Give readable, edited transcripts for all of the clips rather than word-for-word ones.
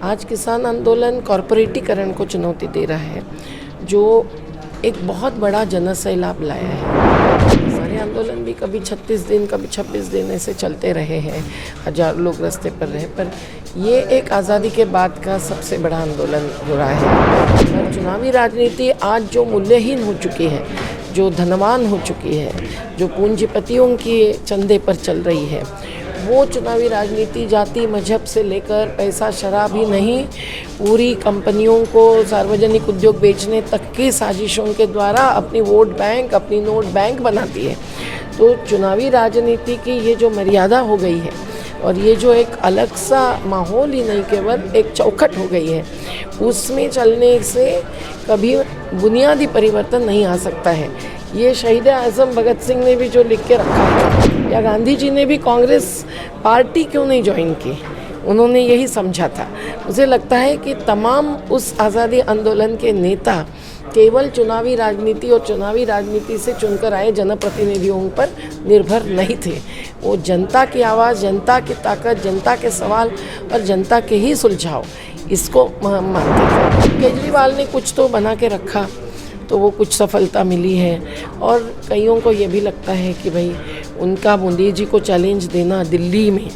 आज किसान आंदोलन कॉरपोरेटीकरण को चुनौती दे रहा है, जो एक बहुत बड़ा जनसैलाब लाया है। सारे आंदोलन भी कभी 36 दिन कभी 26 दिन ऐसे चलते रहे हैं, हज़ारों लोग रास्ते पर रहे, पर ये एक आज़ादी के बाद का सबसे बड़ा आंदोलन हो रहा है। और चुनावी राजनीति आज जो मूल्यहीन हो चुकी है, जो धनवान हो चुकी है, जो पूंजीपतियों के चंदे पर चल रही है, वो चुनावी राजनीति जाति मजहब से लेकर पैसा शराब ही नहीं, पूरी कंपनियों को सार्वजनिक उद्योग बेचने तक की साजिशों के द्वारा अपनी वोट बैंक, अपनी नोट बैंक बनाती है। तो चुनावी राजनीति की ये जो मर्यादा हो गई है और ये जो एक अलग सा माहौल ही नहीं, केवल एक चौखट हो गई है, उसमें चलने से कभी बुनियादी परिवर्तन नहीं आ सकता है। ये शहीद आज़म भगत सिंह ने भी जो लिख के रखा है, या गांधी जी ने भी कांग्रेस पार्टी क्यों नहीं ज्वाइन की, उन्होंने यही समझा था। मुझे लगता है कि तमाम उस आज़ादी आंदोलन के नेता केवल चुनावी राजनीति और चुनावी राजनीति से चुनकर आए जनप्रतिनिधियों पर निर्भर नहीं थे। वो जनता की आवाज़, जनता की ताकत, जनता के सवाल और जनता के ही सुलझाव, इसको मानते थे। केजरीवाल ने कुछ तो बना के रखा, तो वो कुछ सफलता मिली है, और कईयों को ये भी लगता है कि भाई उनका मोदी जी को चैलेंज देना दिल्ली में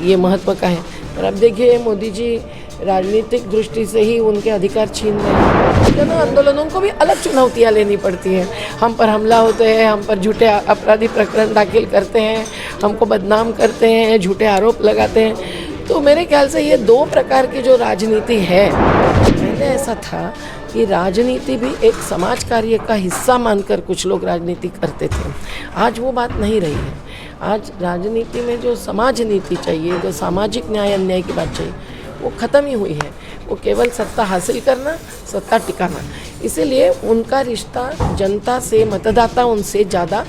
ये महत्व का है। पर अब देखिए, मोदी जी राजनीतिक दृष्टि से ही उनके अधिकार छीन रहे हैं। जन आंदोलनों को भी अलग चुनौतियाँ लेनी पड़ती हैं। हम पर हमला होते हैं, हम पर झूठे आपराधिक प्रकरण दाखिल करते हैं, हमको बदनाम करते हैं, झूठे आरोप लगाते हैं। तो मेरे ख्याल से ये दो प्रकार की जो राजनीति है, पहले ऐसा था कि राजनीति भी एक समाज कार्य का हिस्सा मानकर कुछ लोग राजनीति करते थे। आज वो बात नहीं रही है। आज राजनीति में जो समाज नीति चाहिए, जो सामाजिक न्याय अन्याय की बात चाहिए, वो ख़त्म ही हुई है। वो केवल सत्ता हासिल करना, सत्ता टिकाना। इसीलिए उनका रिश्ता जनता से, मतदाता उनसे ज़्यादा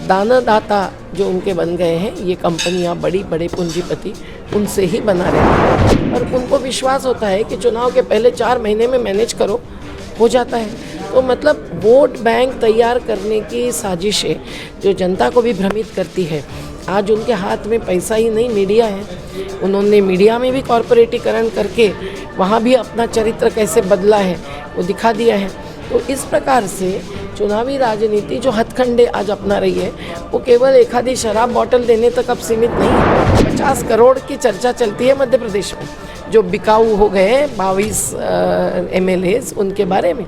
दानदाता जो उनके बन गए हैं, ये कंपनियां, बड़ी बड़े पूंजीपति, उनसे ही बना रहे हैं। और उनको विश्वास होता है कि चुनाव के पहले 4 महीने में मैनेज करो, हो जाता है। तो मतलब वोट बैंक तैयार करने की साजिशें जो जनता को भी भ्रमित करती है। आज उनके हाथ में पैसा ही नहीं, मीडिया है। उन्होंने मीडिया में भी कॉरपोरेटीकरण करके वहाँ भी अपना चरित्र कैसे बदला है वो दिखा दिया है। तो इस प्रकार से चुनावी राजनीति जो हथकंडे आज अपना रही है, वो केवल एक आधी शराब बॉटल देने तक अब सीमित नहीं है। 50 करोड़ की चर्चा चलती है मध्य प्रदेश में, जो बिकाऊ हो गए 22 MLAs, उनके बारे में।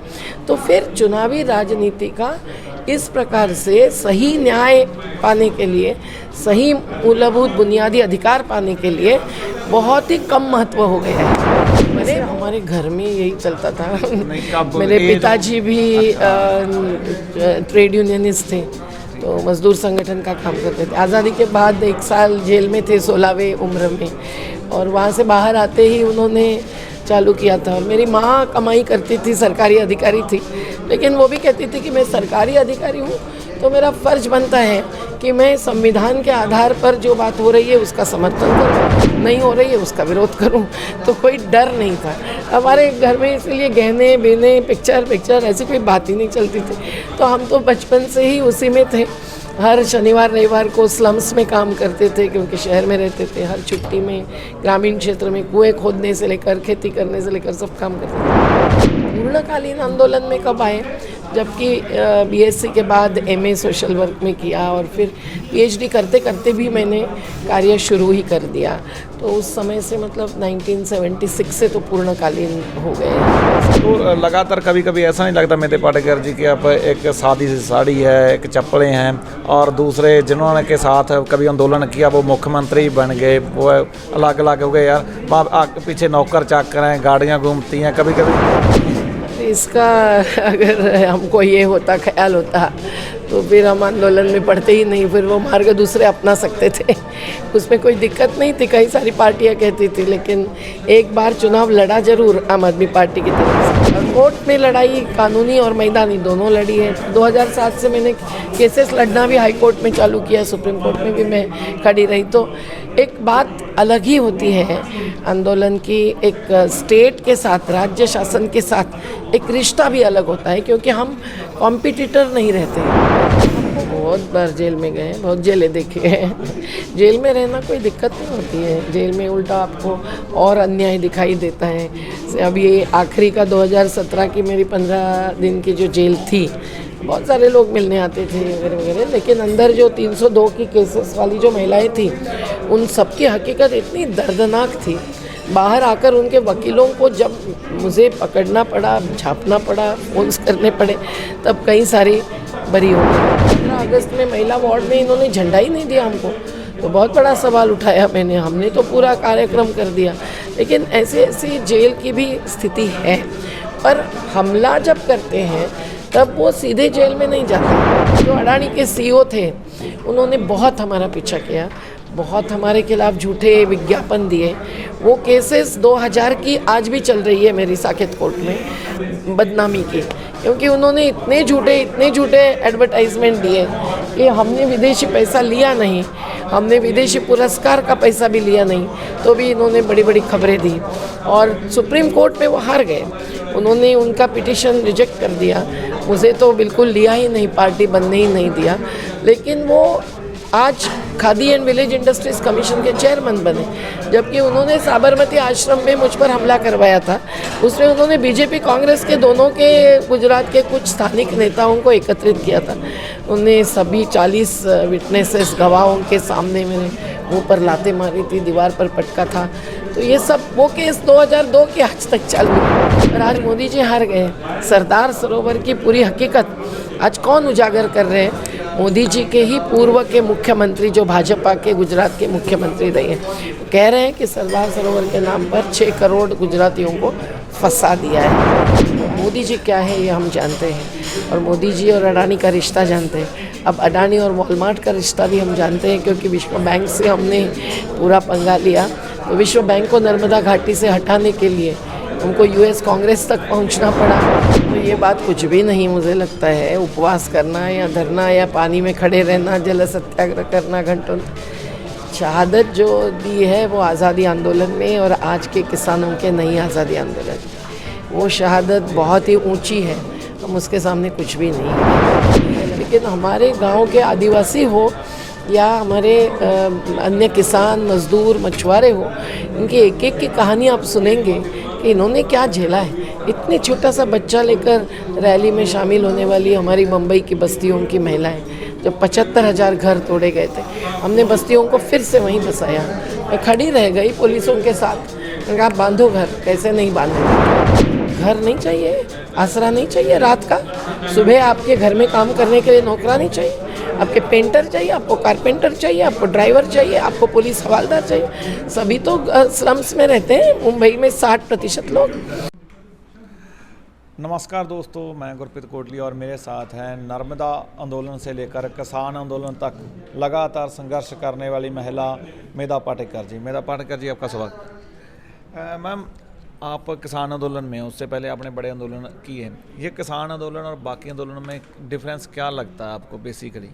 तो फिर चुनावी राजनीति का इस प्रकार से सही न्याय पाने के लिए, सही मूलभूत बुनियादी अधिकार पाने के लिए बहुत ही कम महत्व हो गया है। मैंने हमारे घर में यही चलता था। मेरे पिताजी भी ट्रेड यूनियनिस्ट थे, तो मजदूर संगठन का काम करते थे। आज़ादी के बाद 1 साल जेल में थे 16वीं उम्र में, और वहाँ से बाहर आते ही उन्होंने चालू किया था। मेरी माँ कमाई करती थी, सरकारी अधिकारी थी, लेकिन वो भी कहती थी कि मैं सरकारी अधिकारी हूँ तो मेरा फ़र्ज बनता है कि मैं संविधान के आधार पर जो बात हो रही है उसका समर्थन करूँ, नहीं हो रही है उसका विरोध करूँ। तो कोई डर नहीं था हमारे घर में, इसलिए गहने बेने, पिक्चर ऐसी कोई बात ही नहीं चलती थी। तो हम तो बचपन से ही उसी में थे। हर शनिवार रविवार को स्लम्स में काम करते थे, क्योंकि शहर में रहते थे। हर छुट्टी में ग्रामीण क्षेत्र में कुएं खोदने से लेकर खेती करने से लेकर सब काम करते थे। पूर्णकालीन आंदोलन में कब आए? जबकि BSc के बाद MA सोशल वर्क में किया, और फिर PhD करते करते भी मैंने कार्य शुरू ही कर दिया। तो उस समय से मतलब 1976 से तो पूर्णकालीन हो गए। तो लगातार कभी कभी ऐसा नहीं लगता मेरे पाटेकर जी कि आप एक सादी सी साड़ी है, एक चप्पलें हैं, और दूसरे जिन्होंने के साथ कभी आंदोलन किया वो मुख्यमंत्री बन गए, वो अलग अलग हो गए यार, पीछे नौकर चाकर हैं, गाड़ियाँ घूमती हैं कभी कभी। इसका अगर हमको ये होता, ख्याल होता, तो फिर हम आंदोलन में पढ़ते ही नहीं, फिर वो मार्ग दूसरे अपना सकते थे। उसमें कोई दिक्कत नहीं थी, कई सारी पार्टियां कहती थी, लेकिन एक बार चुनाव लड़ा जरूर आम आदमी पार्टी की तरफ से। कोर्ट में लड़ाई कानूनी और मैदानी दोनों लड़ी है। 2007 से मैंने केसेस लड़ना भी हाई कोर्ट में चालू किया, सुप्रीम कोर्ट में भी मैं खड़ी रही। तो एक बात अलग ही होती है आंदोलन की, एक स्टेट के साथ, राज्य शासन के साथ एक रिश्ता भी अलग होता है, क्योंकि हम कॉम्पिटिटर नहीं रहते। हमको बहुत बार जेल में गए हैं, बहुत जेलें देखी हैं। जेल में रहना कोई दिक्कत नहीं होती है, जेल में उल्टा आपको और अन्याय दिखाई देता है। अब ये आखिरी का 2017 की मेरी 15 दिन की जो जेल थी, बहुत सारे लोग मिलने आते थे वगैरह वगैरह, लेकिन अंदर जो 302 की केसेस वाली जो महिलाएं थी, उन सब की हकीकत इतनी दर्दनाक थी। बाहर आकर उनके वकीलों को जब मुझे पकड़ना पड़ा, छापना पड़ा, फोन्स करने पड़े, तब कई सारी बरी हो गई। 15 अगस्त में महिला वार्ड में इन्होंने झंडा ही नहीं दिया हमको, तो बहुत बड़ा सवाल उठाया मैंने। हमने तो पूरा कार्यक्रम कर दिया, लेकिन ऐसी जेल की भी स्थिति है। पर हमला जब करते हैं तब वो सीधे जेल में नहीं जाते। जो अडानी के सीईओ थे, उन्होंने बहुत हमारा पीछा किया, बहुत हमारे खिलाफ झूठे विज्ञापन दिए। वो केसेस 2000 की आज भी चल रही है मेरी साकेत कोर्ट में, बदनामी की, क्योंकि उन्होंने इतने झूठे एडवर्टाइजमेंट दिए कि हमने विदेशी पैसा लिया नहीं, हमने विदेशी पुरस्कार का पैसा भी लिया नहीं, तो भी इन्होंने बड़ी बड़ी खबरें दी। और सुप्रीम कोर्ट में वो हार गए, उन्होंने उनका पिटीशन रिजेक्ट कर दिया। मुझे तो बिल्कुल लिया ही नहीं, पार्टी बनने ही नहीं दिया। लेकिन वो आज khadi and village industries commission के चेयरमैन बने, जबकि उन्होंने साबरमती आश्रम में मुझ पर हमला करवाया था। उसमें उन्होंने बीजेपी कांग्रेस के दोनों के गुजरात के कुछ स्थानिक नेताओं को एकत्रित किया था। उन्होंने सभी 40 विटनेसेस गवाहों के सामने मेरे मुंह पर लाते मारी थी, दीवार पर पटका था। तो ये सब वो केस 2002 के आज तक चालू है। और आज मोदी जी हार गए। सरदार सरोवर की पूरी हकीकत आज कौन उजागर कर रहे हैं? मोदी जी के ही पूर्व के मुख्यमंत्री, जो भाजपा के गुजरात के मुख्यमंत्री रहे हैं, कह रहे हैं कि सरदार सरोवर के नाम पर 6 करोड़ गुजरातियों को फंसा दिया है। मोदी जी क्या है ये हम जानते हैं, और मोदी जी और अडानी का रिश्ता जानते हैं। अब अडानी और वॉलमार्ट का रिश्ता भी हम जानते हैं, क्योंकि विश्व बैंक से हमने पूरा पंगा लिया। तो विश्व बैंक को नर्मदा घाटी से हटाने के लिए उनको यूएस कांग्रेस तक पहुंचना पड़ा। तो ये बात कुछ भी नहीं मुझे लगता है। उपवास करना या धरना या पानी में खड़े रहना, जल सत्याग्रह करना घंटों, शहादत जो दी है वो आज़ादी आंदोलन में और आज के किसानों के नई आज़ादी आंदोलन, वो शहादत बहुत ही ऊंची है। हम उसके सामने कुछ भी नहीं है। लेकिन हमारे गांव के आदिवासी हो या हमारे अन्य किसान, मजदूर, मछुआरे हो, इनकी एक एक की कहानी आप सुनेंगे कि इन्होंने क्या झेला है। इतने छोटा सा बच्चा लेकर रैली में शामिल होने वाली हमारी मुंबई की बस्तियों की महिलाएं, जब 75,000 घर तोड़े गए थे, हमने बस्तियों को फिर से वहीं बसाया। मैं खड़ी रह गई पुलिसों के साथ, मैंने कहा बांधो घर। कैसे नहीं बांधो? घर नहीं चाहिए, आसरा नहीं चाहिए रात का? सुबह आपके घर में काम करने के लिए नौकरानी चाहिए, आपके पेंटर चाहिए, आपको कारपेंटर चाहिए, आपको ड्राइवर चाहिए, आपको पुलिस हवालदार चाहिए। सभी तो स्लम्स में रहते हैं मुंबई में 60% लोग। नमस्कार दोस्तों, मैं गुरप्रीत कोटली और मेरे साथ हैं नर्मदा आंदोलन से लेकर किसान आंदोलन तक लगातार संघर्ष करने वाली महिला मेधा पाटेकर जी। मेधा पाटेकर जी, आपका स्वागत। मैम, आप किसान आंदोलन में, उससे पहले आपने बड़े आंदोलन किए। ये किसान आंदोलन और बाकी आंदोलन में डिफरेंस क्या लगता है आपको बेसिकली?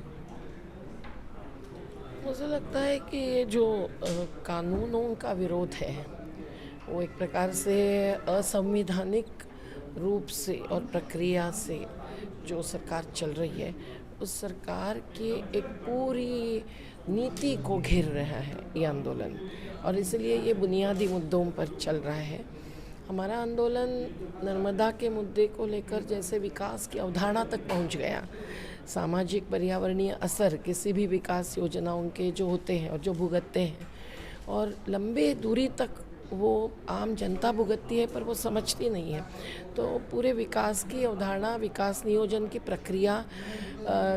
मुझे लगता है कि ये जो कानूनों का विरोध है, वो एक प्रकार से असंवैधानिक रूप से और प्रक्रिया से जो सरकार चल रही है, उस सरकार की एक पूरी नीति को घेर रहा है ये आंदोलन, और इसलिए ये बुनियादी मुद्दों पर चल रहा है। हमारा आंदोलन नर्मदा के मुद्दे को लेकर जैसे विकास की अवधारणा तक पहुंच गया, सामाजिक पर्यावरणीय असर किसी भी विकास योजनाओं के जो होते हैं और जो भुगतते हैं, और लंबे दूरी तक वो आम जनता भुगतती है पर वो समझती नहीं है। तो पूरे विकास की अवधारणा, विकास नियोजन की प्रक्रिया,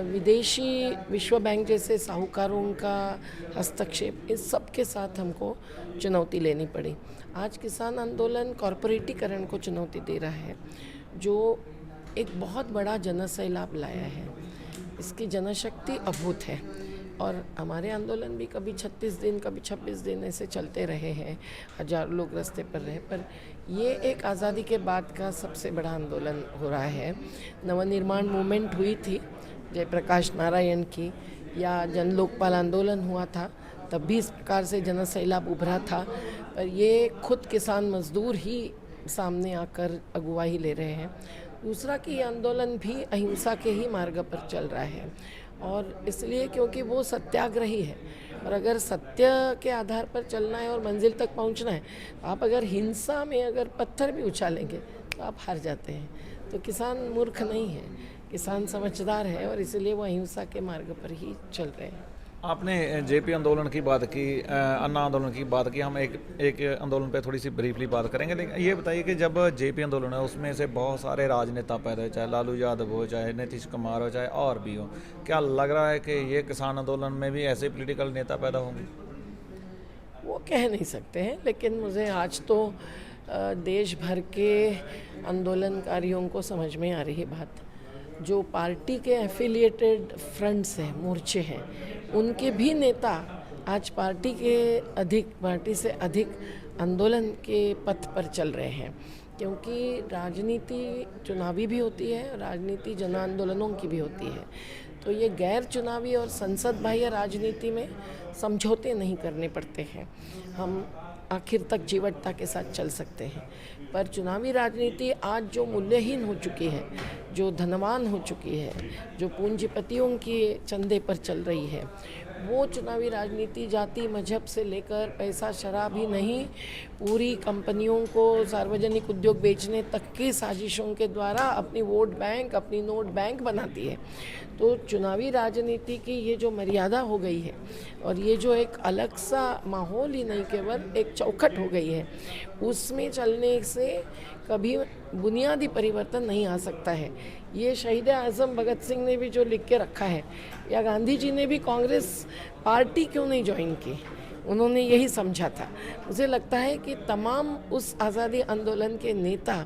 विदेशी विश्व बैंक जैसे साहूकारों का हस्तक्षेप, इस सब के साथ हमको चुनौती लेनी पड़ी। आज किसान आंदोलन कॉरपोरेटीकरण को चुनौती दे रहा है, जो एक बहुत बड़ा जनसैलाब लाया है। इसकी जनशक्ति अभूत है, और हमारे आंदोलन भी कभी 36 दिन, कभी 26 दिन ऐसे चलते रहे हैं, हजारों लोग रास्ते पर रहे। पर ये एक आज़ादी के बाद का सबसे बड़ा आंदोलन हो रहा है। नवनिर्माण मूवमेंट हुई थी जयप्रकाश नारायण की, या जन लोकपाल आंदोलन हुआ था, तब भी इस प्रकार से जनसैलाब उभरा था। पर ये खुद किसान मजदूर ही सामने आकर अगुवाई ले रहे हैं। दूसरा कि ये आंदोलन भी अहिंसा के ही मार्ग पर चल रहा है। और इसलिए क्योंकि वो सत्याग्रही है, और अगर सत्य के आधार पर चलना है और मंजिल तक पहुंचना है, आप अगर हिंसा में अगर पत्थर भी उछालेंगे तो आप हार जाते हैं। तो किसान मूर्ख नहीं है, किसान समझदार है, और इसलिए वो अहिंसा के मार्ग पर ही चल रहे हैं। आपने जेपी आंदोलन की बात की, अन्ना आंदोलन की बात की, हम एक आंदोलन पे थोड़ी सी ब्रीफली बात करेंगे। लेकिन ये बताइए कि जब जेपी आंदोलन है उसमें से बहुत सारे राजनेता पैदा हुए, चाहे लालू यादव हो, चाहे नीतीश कुमार हो, चाहे और भी हो, क्या लग रहा है कि ये किसान आंदोलन में भी ऐसे पॉलिटिकल नेता पैदा होंगे? वो कह नहीं सकते हैं, लेकिन मुझे आज तो देश भर के आंदोलनकारियों को समझ में आ रही है बात। जो पार्टी के एफिलिएटेड फ्रंट्स हैं, मोर्चे हैं, उनके भी नेता आज पार्टी से अधिक आंदोलन के पथ पर चल रहे हैं, क्योंकि राजनीति चुनावी भी होती है, राजनीति जन आंदोलनों की भी होती है। तो ये गैर चुनावी और संसद बाह्य राजनीति में समझौते नहीं करने पड़ते हैं, हम आखिर तक जीवटता के साथ चल सकते हैं। पर चुनावी राजनीति आज जो मूल्यहीन हो चुकी है, जो धनवान हो चुकी है, जो पूंजीपतियों के चंदे पर चल रही है, वो चुनावी राजनीति जाति मजहब से लेकर पैसा शराब ही नहीं, पूरी कंपनियों को सार्वजनिक उद्योग बेचने तक की साजिशों के द्वारा अपनी वोट बैंक, अपनी नोट बैंक बनाती है। तो चुनावी राजनीति की ये जो मर्यादा हो गई है, और ये जो एक अलग सा माहौल ही नहीं, केवल एक चौखट हो गई है, उसमें चलने से कभी बुनियादी परिवर्तन नहीं आ सकता है। ये शहीद आज़म भगत सिंह ने भी जो लिख के रखा है, या गांधी जी ने भी कांग्रेस पार्टी क्यों नहीं ज्वाइन की, उन्होंने यही समझा था। मुझे लगता है कि तमाम उस आज़ादी आंदोलन के नेता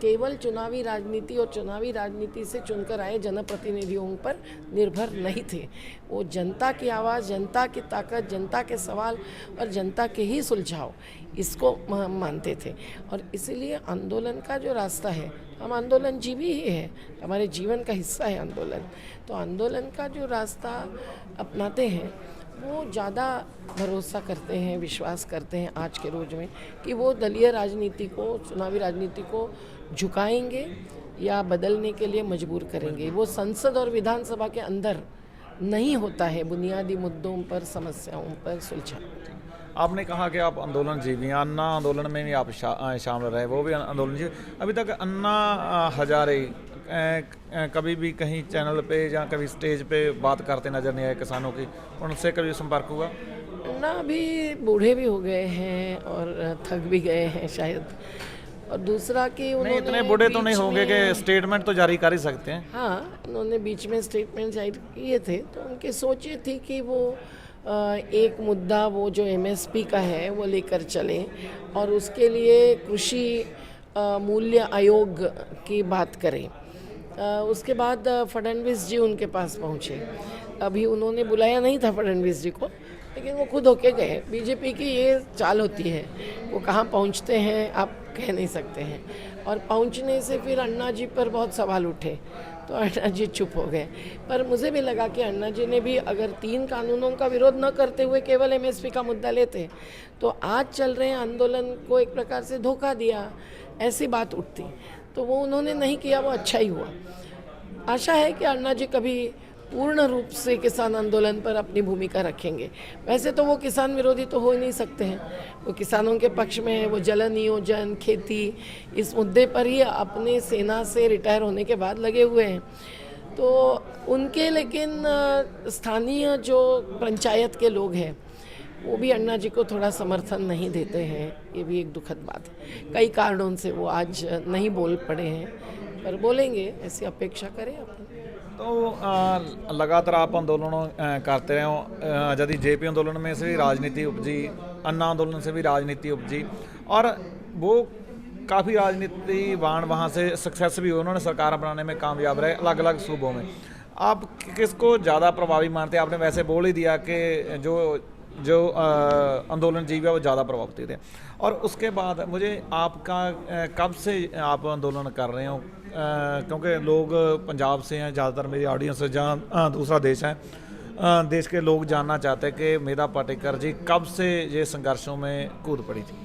केवल चुनावी राजनीति और चुनावी राजनीति से चुनकर आए जनप्रतिनिधियों पर निर्भर नहीं थे। वो जनता की आवाज़, जनता की ताकत, जनता के सवाल और जनता के ही सुलझाव, इसको मानते थे। और इसीलिए आंदोलन का जो रास्ता है, हम आंदोलन जीवी ही है, हमारे जीवन का हिस्सा है आंदोलन। तो आंदोलन का जो रास्ता अपनाते हैं, वो ज़्यादा भरोसा करते हैं, विश्वास करते हैं आज के रोज में कि वो दलीय राजनीति को, चुनावी राजनीति को झुकाएंगे या बदलने के लिए मजबूर करेंगे। वो संसद और विधानसभा के अंदर नहीं होता है बुनियादी मुद्दों पर, समस्याओं पर सुलझा। आपने कहा कि आप आंदोलन जीवी हैं, अन्ना आंदोलन में भी आप शामिल रहे, वो भी आंदोलन जीवी। अभी तक अन्ना हजारे कभी भी कहीं चैनल पे या कभी स्टेज पे बात करते नज़र नहीं आए किसानों की, उनसे कभी संपर्क हुआ? ना, अभी बूढ़े भी हो गए हैं और थक भी गए हैं शायद, और दूसरा कि उन्होंने इतने बूढ़े तो नहीं होंगे कि स्टेटमेंट तो जारी कर ही सकते हैं। हाँ, उन्होंने बीच में स्टेटमेंट जारी किए थे, तो उनकी सोच ये थी कि वो एक मुद्दा, वो जो MSP का है, वो लेकर चलें, और उसके लिए कृषि मूल्य आयोग की बात करें। उसके बाद फडणवीस जी उनके पास पहुँचे। अभी उन्होंने बुलाया नहीं था फडणवीस जी को, लेकिन वो खुद होके गए। बीजेपी की ये चाल होती है, वो कहाँ पहुँचते हैं आप कह नहीं सकते हैं। और पहुँचने से फिर अन्ना जी पर बहुत सवाल उठे, तो अन्ना जी चुप हो गए। पर मुझे भी लगा कि अन्ना जी ने भी अगर 3 कानूनों का विरोध न करते हुए केवल MSP का मुद्दा लेते, तो आज चल रहे आंदोलन को एक प्रकार से धोखा दिया, ऐसी बात उठती। तो वो उन्होंने नहीं किया, वो अच्छा ही हुआ। आशा है कि अन्ना जी कभी पूर्ण रूप से किसान आंदोलन पर अपनी भूमिका रखेंगे। वैसे तो वो किसान विरोधी तो हो ही नहीं सकते हैं, वो किसानों के पक्ष में है, वो जल नियोजन, खेती, इस मुद्दे पर ही अपने सेना से रिटायर होने के बाद लगे हुए हैं। तो उनके लेकिन स्थानीय जो पंचायत के लोग हैं, वो भी अन्ना जी को थोड़ा समर्थन नहीं देते हैं। ये भी एक दुखद बात है। कई कारणों से वो आज नहीं बोल पड़े हैं, पर बोलेंगे, ऐसी अपेक्षा करें अपन। तो लगातार आप आंदोलन करते रहे हो, यदि जेपी आंदोलन में से भी राजनीति उपजी, अन्ना आंदोलन से भी राजनीति उपजी, और वो काफ़ी राजनीतिवान वहाँ से सक्सेस भी हुए, उन्होंने सरकार बनाने में कामयाब रहे अलग अलग सूबों में। आप किसको ज़्यादा प्रभावी मानते हैं? आपने वैसे बोल ही दिया कि जो आंदोलन जीवी है वो ज़्यादा प्रभावित थे। और उसके बाद मुझे आपका कब से आप आंदोलन कर रहे हो, क्योंकि लोग पंजाब से हैं ज़्यादातर, मेरी ऑडियंस जहाँ दूसरा देश है, देश के लोग जानना चाहते हैं कि मेधा पाटेकर जी कब से ये संघर्षों में कूद पड़ी थी।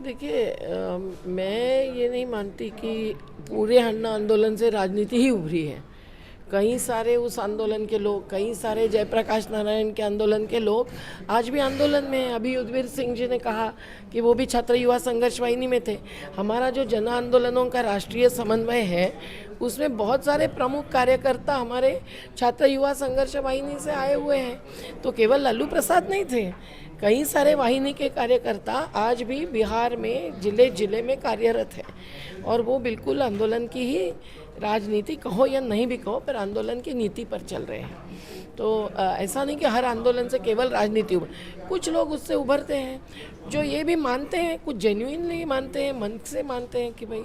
देखिए, मैं ये नहीं मानती कि पूरे अन्ना आंदोलन से राजनीति ही उभरी है। कई सारे उस आंदोलन के लोग, कई सारे जयप्रकाश नारायण के आंदोलन के लोग आज भी आंदोलन में हैं। अभी युद्धवीर सिंह जी ने कहा कि वो भी छात्र युवा संघर्ष वाहिनी में थे। हमारा जो जन आंदोलनों का राष्ट्रीय समन्वय है उसमें बहुत सारे प्रमुख कार्यकर्ता हमारे छात्र युवा संघर्ष वाहिनी से आए हुए हैं। तो केवल लालू प्रसाद नहीं थे, कई सारे वाहिनी के कार्यकर्ता आज भी बिहार में जिले जिले में कार्यरत हैं और वो बिल्कुल आंदोलन की ही राजनीति कहो या नहीं भी कहो, पर आंदोलन की नीति पर चल रहे हैं। तो ऐसा नहीं कि हर आंदोलन से केवल राजनीति कुछ लोग उससे उभरते हैं जो ये भी मानते हैं, कुछ जेन्युइनली मानते हैं, मन से मानते हैं कि भाई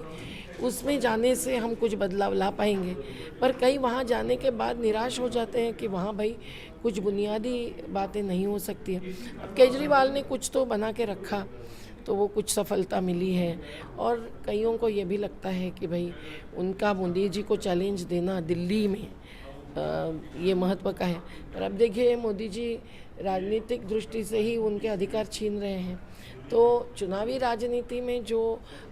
उसमें जाने से हम कुछ बदलाव ला पाएंगे, पर कई वहाँ जाने के बाद निराश हो जाते हैं कि वहाँ भाई कुछ बुनियादी बातें नहीं हो सकती है। अब केजरीवाल ने कुछ तो बना के रखा तो वो कुछ सफलता मिली है और कईयों को ये भी लगता है कि भाई उनका मोदी जी को चैलेंज देना दिल्ली में ये महत्व का है। पर अब देखिए मोदी जी राजनीतिक दृष्टि से ही उनके अधिकार छीन रहे हैं, तो चुनावी राजनीति में जो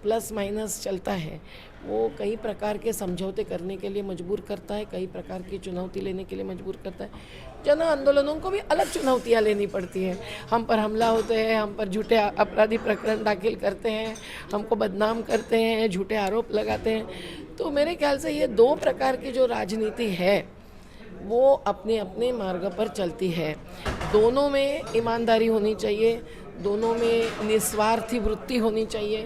प्लस माइनस चलता है वो कई प्रकार के समझौते करने के लिए मजबूर करता है, कई प्रकार की चुनौती लेने के लिए मजबूर करता है। जन आंदोलनों को भी अलग चुनौतियाँ लेनी पड़ती हैं। हम पर हमला होते हैं, हम पर झूठे अपराधी प्रकरण दाखिल करते हैं, हमको बदनाम करते हैं, झूठे आरोप लगाते हैं। तो मेरे ख्याल से ये दो प्रकार की जो राजनीति है वो अपने अपने मार्ग पर चलती है। दोनों में ईमानदारी होनी चाहिए, दोनों में निस्वार्थी वृत्ति होनी चाहिए,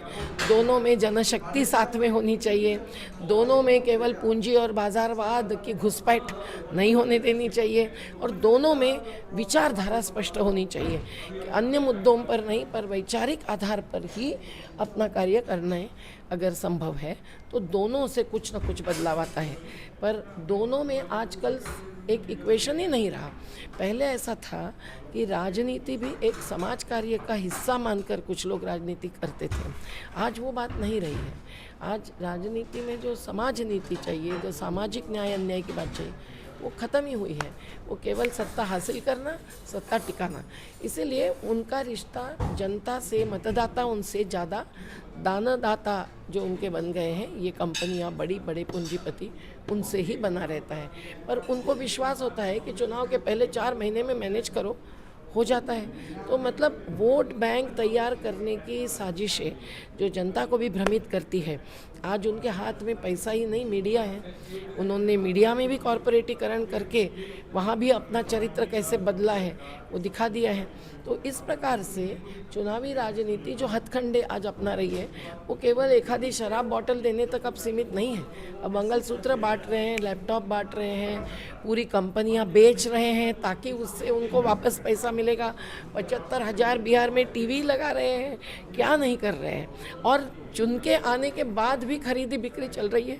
दोनों में जनशक्ति साथ में होनी चाहिए, दोनों में केवल पूंजी और बाजारवाद की घुसपैठ नहीं होने देनी चाहिए और दोनों में विचारधारा स्पष्ट होनी चाहिए कि अन्य मुद्दों पर नहीं, पर वैचारिक आधार पर ही अपना कार्य करना है। अगर संभव है तो दोनों से कुछ न कुछ बदलाव आता है, पर दोनों में आजकल एक इक्वेशन ही नहीं रहा। पहले ऐसा था कि राजनीति भी एक समाज कार्य का हिस्सा मानकर कुछ लोग राजनीति करते थे, आज वो बात नहीं रही है। आज राजनीति में जो समाज नीति चाहिए, जो सामाजिक न्याय अन्याय की बात चाहिए, वो ख़त्म ही हुई है। वो केवल सत्ता हासिल करना, सत्ता टिकाना। इसीलिए उनका रिश्ता जनता से, मतदाता उनसे ज़्यादा दानदाता जो उनके बन गए हैं, ये कंपनियां, बड़ी बड़े पूंजीपति, उनसे ही बना रहता है। पर उनको विश्वास होता है कि चुनाव के पहले 4 महीने में मैनेज करो, हो जाता है। तो मतलब वोट बैंक तैयार करने की साजिशें जो जनता को भी भ्रमित करती है। आज उनके हाथ में पैसा ही नहीं, मीडिया है। उन्होंने मीडिया में भी कॉरपोरेटीकरण करके वहाँ भी अपना चरित्र कैसे बदला है वो दिखा दिया है। तो इस प्रकार से चुनावी राजनीति जो हथकंडे आज अपना रही है वो केवल एक आधी शराब बॉटल देने तक अब सीमित नहीं है। अब मंगलसूत्र बांट रहे हैं, लैपटॉप बांट रहे हैं, पूरी कंपनियां बेच रहे हैं ताकि उससे उनको वापस पैसा मिलेगा। 75,000 बिहार में टीवी लगा रहे हैं, क्या नहीं कर रहे हैं। और चुन के आने के बाद भी खरीदी बिक्री चल रही है।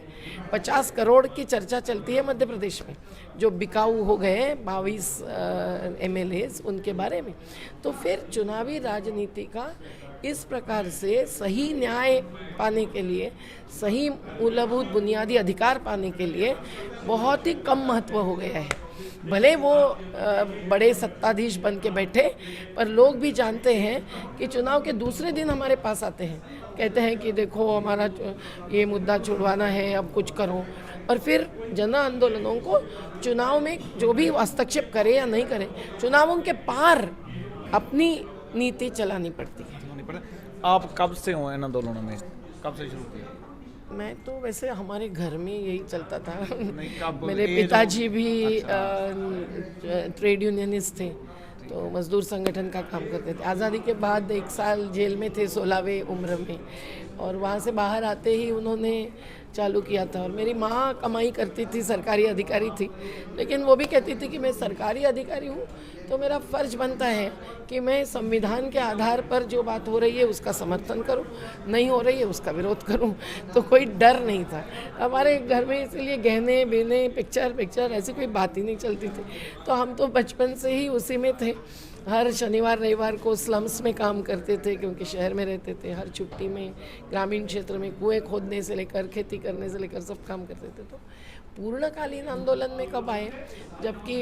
50 करोड़ की चर्चा चलती है मध्य प्रदेश में, जो बिकाऊ हो गए 22 MLAs उनके बारे में। तो फिर चुनावी राजनीति का इस प्रकार से सही न्याय पाने के लिए, सही मूलभूत बुनियादी अधिकार पाने के लिए बहुत ही कम महत्व हो गया है। भले वो बड़े सत्ताधीश बन के बैठे, पर लोग भी जानते हैं कि चुनाव के दूसरे दिन हमारे पास आते हैं, कहते हैं कि देखो हमारा ये मुद्दा छुड़वाना है, अब कुछ करो। और फिर जन आंदोलनों को चुनाव में जो भी हस्तक्षेप करे या नहीं करे, चुनावों के पार अपनी नीति चलानी पड़ती है। आप कब से हो इन आंदोलनों में, कब से शुरू किया? मैं तो वैसे हमारे घर में यही चलता था। कब मेरे पिताजी भी ट्रेड यूनियनिस्ट थे, तो मजदूर संगठन का काम करते थे। आज़ादी के बाद 1 साल जेल में थे 16वीं उम्र में, और वहाँ से बाहर आते ही उन्होंने चालू किया था। और मेरी माँ कमाई करती थी, सरकारी अधिकारी थी, लेकिन वो भी कहती थी कि मैं सरकारी अधिकारी हूँ तो मेरा फ़र्ज बनता है कि मैं संविधान के आधार पर जो बात हो रही है उसका समर्थन करूं, नहीं हो रही है उसका विरोध करूं। तो कोई डर नहीं था हमारे घर में, इसलिए गहने बेने पिक्चर ऐसी कोई बात ही नहीं चलती थी। तो हम तो बचपन से ही उसी में थे। हर शनिवार रविवार को स्लम्स में काम करते थे, क्योंकि शहर में रहते थे। हर छुट्टी में ग्रामीण क्षेत्र में कुएं खोदने से लेकर खेती करने से लेकर सब काम करते थे। तो पूर्णकालीन आंदोलन में कब आए, जबकि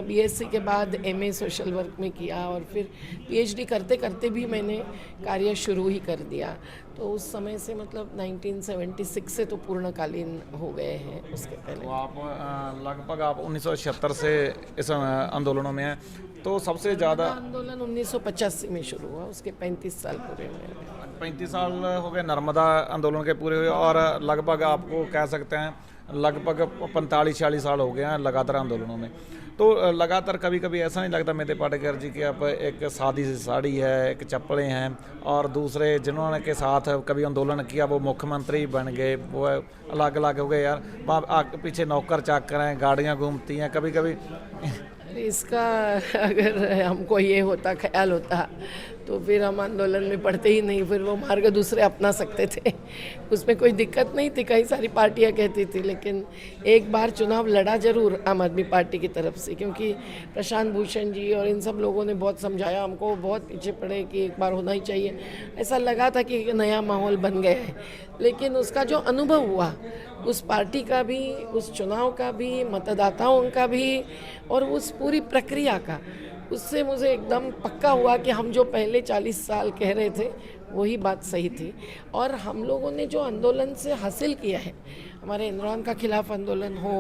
BSc के बाद MA सोशल वर्क में किया और फिर PhD करते करते भी मैंने कार्य शुरू ही कर दिया। तो उस समय से मतलब 1976 से तो पूर्णकालीन हो गए हैं, उसके पहले। तो आप लगभग आप 1976 से इस आंदोलनों में हैं, तो सबसे ज़्यादा आंदोलन 1985 में शुरू हुआ, उसके 35 साल पूरे हुए। 35 साल हो गए नर्मदा आंदोलन के पूरे हुए, और लगभग आपको कह सकते हैं लगभग 45-46 साल हो गए हैं लगातार आंदोलनों में। तो लगातार कभी कभी ऐसा नहीं लगता मेरे पाटेकर जी कि अब एक सादी सी साड़ी है, एक चप्पलें हैं, और दूसरे जिन्होंने के साथ कभी आंदोलन किया वो मुख्यमंत्री बन गए, वो अलग अलग हो गए। यार वहाँ पीछे नौकर चाकर हैं, गाड़ियाँ घूमती हैं, कभी कभी इसका अगर हमको ये होता, ख्याल होता, तो फिर हम आंदोलन में पढ़ते ही नहीं, फिर वो मार्ग दूसरे अपना सकते थे, उसमें कोई दिक्कत नहीं थी। कई सारी पार्टियां कहती थी, लेकिन एक बार चुनाव लड़ा जरूर आम आदमी पार्टी की तरफ से, क्योंकि प्रशांत भूषण जी और इन सब लोगों ने बहुत समझाया हमको, बहुत पीछे पड़े कि एक बार होना ही चाहिए। ऐसा लगा था कि नया माहौल बन गया है, लेकिन उसका जो अनुभव हुआ उस पार्टी का भी, उस चुनाव का भी, मतदाताओं का भी, और उस पूरी प्रक्रिया का, उससे मुझे एकदम पक्का हुआ कि हम जो पहले 40 साल कह रहे थे वही बात सही थी। और हम लोगों ने जो आंदोलन से हासिल किया है, हमारे एनरॉन का खिलाफ आंदोलन हो,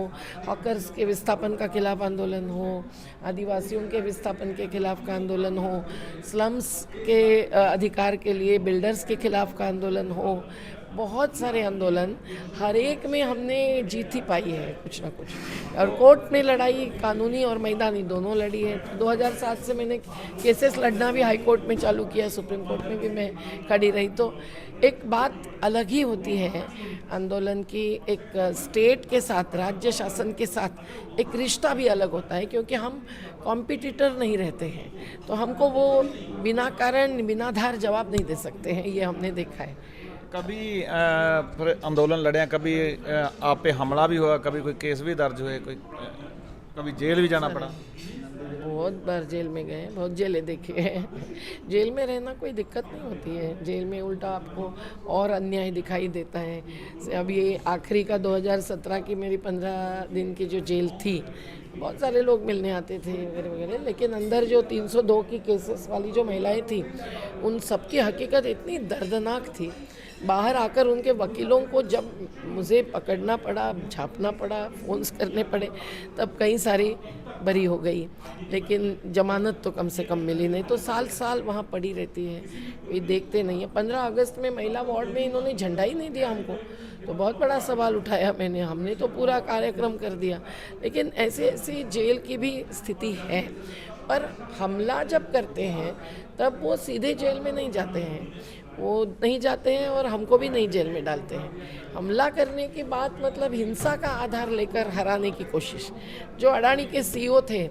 हॉकर्स के विस्थापन का खिलाफ आंदोलन हो, आदिवासियों के विस्थापन के खिलाफ का आंदोलन हो, स्लम्स के अधिकार के लिए बिल्डर्स के खिलाफ का आंदोलन हो, बहुत सारे आंदोलन, हर एक में हमने जीत ही पाई है कुछ ना कुछ। और कोर्ट में लड़ाई कानूनी और मैदानी दोनों लड़ी है। 2007 से मैंने केसेस लड़ना भी हाई कोर्ट में चालू किया, सुप्रीम कोर्ट में भी मैं खड़ी रही। तो एक बात अलग ही होती है आंदोलन की, एक स्टेट के साथ, राज्य शासन के साथ एक रिश्ता भी अलग होता है, क्योंकि हम कॉम्पिटिटर नहीं रहते हैं, तो हमको वो बिना कारण बिना धार जवाब नहीं दे सकते हैं, ये हमने देखा है। कभी फिर आंदोलन लड़े हैं, कभी आप पे हमला भी हुआ, कभी कोई केस भी दर्ज हुए, कोई कभी जेल भी जाना पड़ा? बहुत बार जेल में गए, बहुत जेलें देखी हैं। जेल में रहना कोई दिक्कत नहीं होती है, जेल में उल्टा आपको और अन्याय दिखाई देता है। अब ये आखिरी का 2017 की मेरी 15 दिन की जो जेल थी, बहुत सारे लोग मिलने आते थे वगैरह वगैरह, लेकिन अंदर जो 302 की केसेस वाली जो महिलाएं थी, उन सब की हकीकत इतनी दर्दनाक थी। बाहर आकर उनके वकीलों को जब मुझे पकड़ना पड़ा, छापना पड़ा, फ़ोन्स करने पड़े, तब कई सारी बरी हो गई, लेकिन जमानत तो कम से कम मिली नहीं, तो साल साल वहाँ पड़ी रहती है, कोई देखते नहीं है। 15 अगस्त में महिला वार्ड में इन्होंने झंडा ही नहीं दिया हमको, तो बहुत बड़ा सवाल उठाया मैंने, हमने तो पूरा कार्यक्रम कर दिया। लेकिन ऐसी जेल की भी स्थिति है, पर हमला जब करते हैं तब वो सीधे जेल में नहीं जाते हैं, वो नहीं जाते हैं और हमको भी नहीं जेल में डालते हैं। हमला करने की बात मतलब हिंसा का आधार लेकर हराने की कोशिश। जो अडानी के सीईओ थे,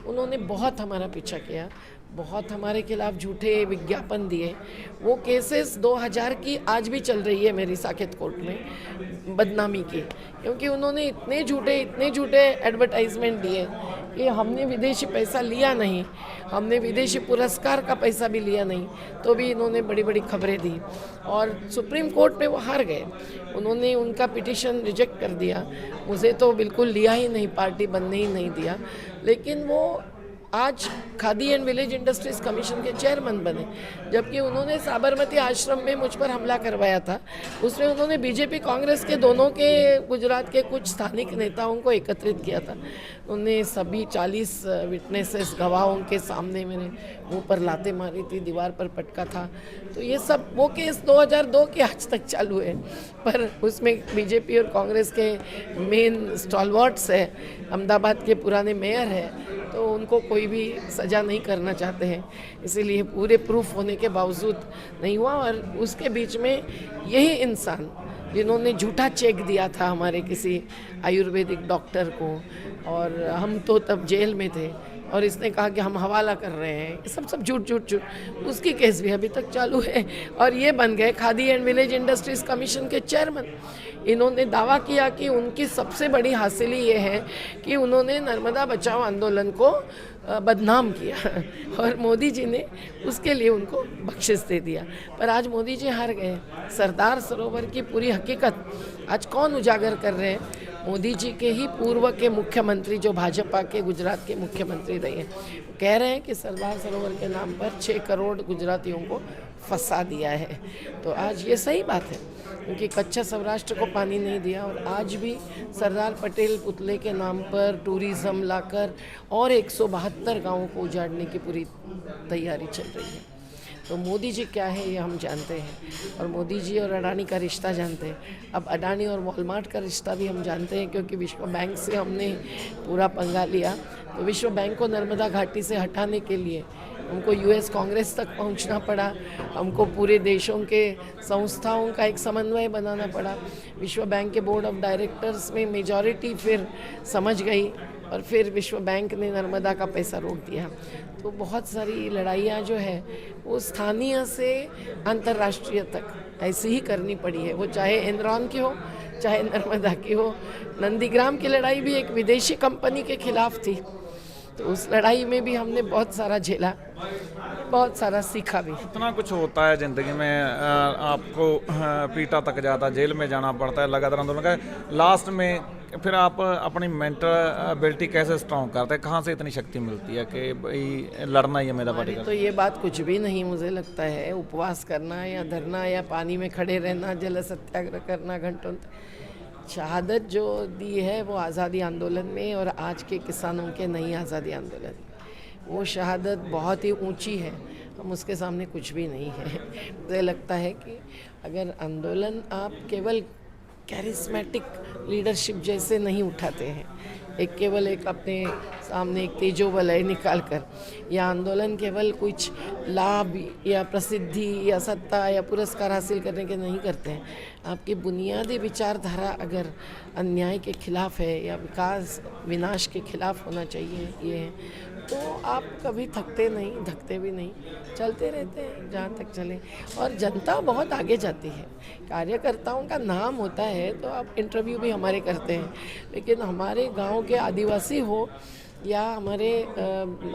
उन्होंने बहुत हमारा पीछा किया, बहुत हमारे खिलाफ झूठे विज्ञापन दिए। वो केसेस 2000 की आज भी चल रही है मेरी साकेत कोर्ट में, बदनामी की, क्योंकि उन्होंने इतने झूठे एडवर्टाइजमेंट दिए कि हमने विदेशी पैसा लिया नहीं, हमने विदेशी पुरस्कार का पैसा भी लिया नहीं, तो भी इन्होंने बड़ी बड़ी खबरें दी। और सुप्रीम कोर्ट में वो हार गए, उन्होंने उनका पिटीशन रिजेक्ट कर दिया, मुझे तो बिल्कुल लिया ही नहीं, पार्टी बनने ही नहीं दिया। लेकिन वो आज khadi and village industries commission के चेयरमैन बने, जबकि उन्होंने साबरमती आश्रम में मुझ पर हमला करवाया था। उसमें उन्होंने बीजेपी कांग्रेस के दोनों के गुजरात के कुछ स्थानिक नेताओं को एकत्रित किया था। उन्होंने सभी 40 विटनेसेस गवाहों के सामने मेरे मुंह पर लातें मारी थी, दीवार पर पटका था। तो ये सब वो केस 2002 के आज तक चालू है, पर उसमें बीजेपी और कांग्रेस के मेन स्टॉलवर्ट्स है, अहमदाबाद के पुराने मेयर है, तो उनको कोई भी सज़ा नहीं करना चाहते हैं, इसीलिए पूरे प्रूफ होने के बावजूद नहीं हुआ। और उसके बीच में यही इंसान जिन्होंने झूठा चेक दिया था हमारे किसी आयुर्वेदिक डॉक्टर को, और हम तो तब जेल में थे, और इसने कहा कि हम हवाला कर रहे हैं, ये सब झूठ, उसकी केस भी अभी तक चालू है। और ये बन गए khadi and village industries commission के चेयरमैन। इन्होंने दावा किया कि उनकी सबसे बड़ी हासिली ये है कि उन्होंने नर्मदा बचाओ आंदोलन को बदनाम किया, और मोदी जी ने उसके लिए उनको बख्शिश दे दिया। पर आज मोदी जी हार गए। सरदार सरोवर की पूरी हकीकत आज कौन उजागर कर रहे हैं? मोदी जी के ही पूर्व के मुख्यमंत्री, जो भाजपा के गुजरात के मुख्यमंत्री रहे हैं, कह रहे हैं कि सरदार सरोवर के नाम पर 6 करोड़ गुजरातियों को फंसा दिया है। तो आज ये सही बात है, क्योंकि कच्चा सौराष्ट्र को पानी नहीं दिया और आज भी सरदार पटेल पुतले के नाम पर टूरिज़्म लाकर और 172 गांवों को उजाड़ने की पूरी तैयारी चल रही है। तो मोदी जी क्या है ये हम जानते हैं, और मोदी जी और अडानी का रिश्ता जानते हैं। अब अडानी और वॉलमार्ट का रिश्ता भी हम जानते हैं, क्योंकि विश्व बैंक से हमने पूरा पंगा लिया। तो विश्व बैंक को नर्मदा घाटी से हटाने के लिए हमको यूएस कांग्रेस तक पहुंचना पड़ा, हमको पूरे देशों के संस्थाओं का एक समन्वय बनाना पड़ा। विश्व बैंक के बोर्ड ऑफ डायरेक्टर्स में मेजॉरिटी फिर समझ गई और फिर विश्व बैंक ने नर्मदा का पैसा रोक दिया। तो बहुत सारी लड़ाइयाँ जो है वो स्थानीय से अंतर्राष्ट्रीय तक ऐसी ही करनी पड़ी है, वो चाहे एनरॉन की हो चाहे नर्मदा की हो। नंदीग्राम की लड़ाई भी एक विदेशी कंपनी के खिलाफ थी, तो उस लड़ाई में भी हमने बहुत सारा झेला, बहुत सारा सीखा भी। इतना कुछ होता है ज़िंदगी में, आपको पीटा तक जाता, जेल में जाना पड़ता है, लगातार आंदोलन का। लास्ट में फिर आप अपनी मेंटल एबिलिटी कैसे स्ट्रॉन्ग करते हैं? कहाँ से इतनी शक्ति मिलती है कि भाई लड़ना ही है मेरा पार्टी का? तो ये बात कुछ भी नहीं मुझे लगता है, उपवास करना या धरना या पानी में खड़े रहना, जल सत्याग्रह करना घंटों तक। शहादत जो दी है वो आज़ादी आंदोलन में और आज के किसानों के नई आज़ादी आंदोलन में, वो शहादत बहुत ही ऊंची है, हम उसके सामने कुछ भी नहीं है। मुझे लगता है कि अगर आंदोलन आप केवल कैरिस्मेटिक लीडरशिप जैसे नहीं उठाते हैं, एक केवल एक अपने सामने एक तेजोवलय निकाल कर, या आंदोलन केवल कुछ लाभ या प्रसिद्धि या सत्ता या पुरस्कार हासिल करने के नहीं करते हैं। आपकी बुनियादी विचारधारा अगर अन्याय के खिलाफ है या विकास विनाश के खिलाफ होना चाहिए ये है, तो आप कभी थकते नहीं, धकते भी नहीं, चलते रहते हैं जहाँ तक चले। और जनता बहुत आगे जाती है, कार्यकर्ताओं का नाम होता है तो आप इंटरव्यू भी हमारे करते हैं, लेकिन हमारे गांव के आदिवासी हो या हमारे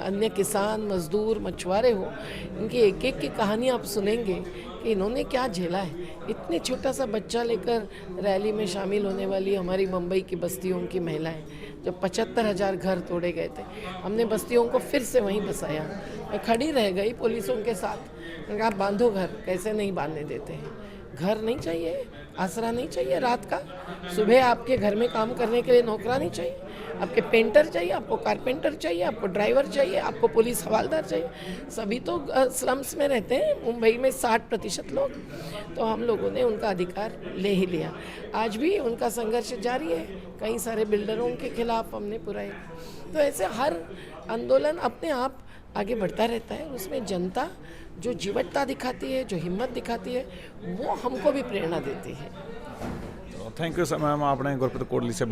अन्य किसान मजदूर मछुआरे हो, इनकी एक एक की कहानी आप सुनेंगे कि इन्होंने क्या झेला है। इतने छोटा सा बच्चा लेकर रैली में शामिल होने वाली हमारी मुंबई की बस्तियों की महिलाएं, जब 75,000 घर तोड़े गए थे, हमने बस्तियों को फिर से वहीं बसाया। मैं खड़ी रह गई पुलिसों के साथ, मैंने कहा बांधो घर, कैसे नहीं बांधने देते हैं। घर नहीं चाहिए, आसरा नहीं चाहिए रात का, सुबह आपके घर में काम करने के लिए नौकरानी चाहिए, आपके पेंटर चाहिए, आपको कारपेंटर चाहिए, आपको ड्राइवर चाहिए, आपको पुलिस हवालदार चाहिए। सभी तो स्लम्स में रहते हैं मुंबई में 60% लोग, तो हम लोगों ने उनका अधिकार ले ही लिया। आज भी उनका संघर्ष जारी है, कई सारे बिल्डरों के खिलाफ हमने पुराए। तो ऐसे हर आंदोलन अपने आप आगे बढ़ता रहता है, उसमें जनता जो जीवटता दिखाती है, जो हिम्मत दिखाती है, वो हमको भी प्रेरणा देती है। थैंक यू सर मैम, आपने गुरप्रीत कोटली से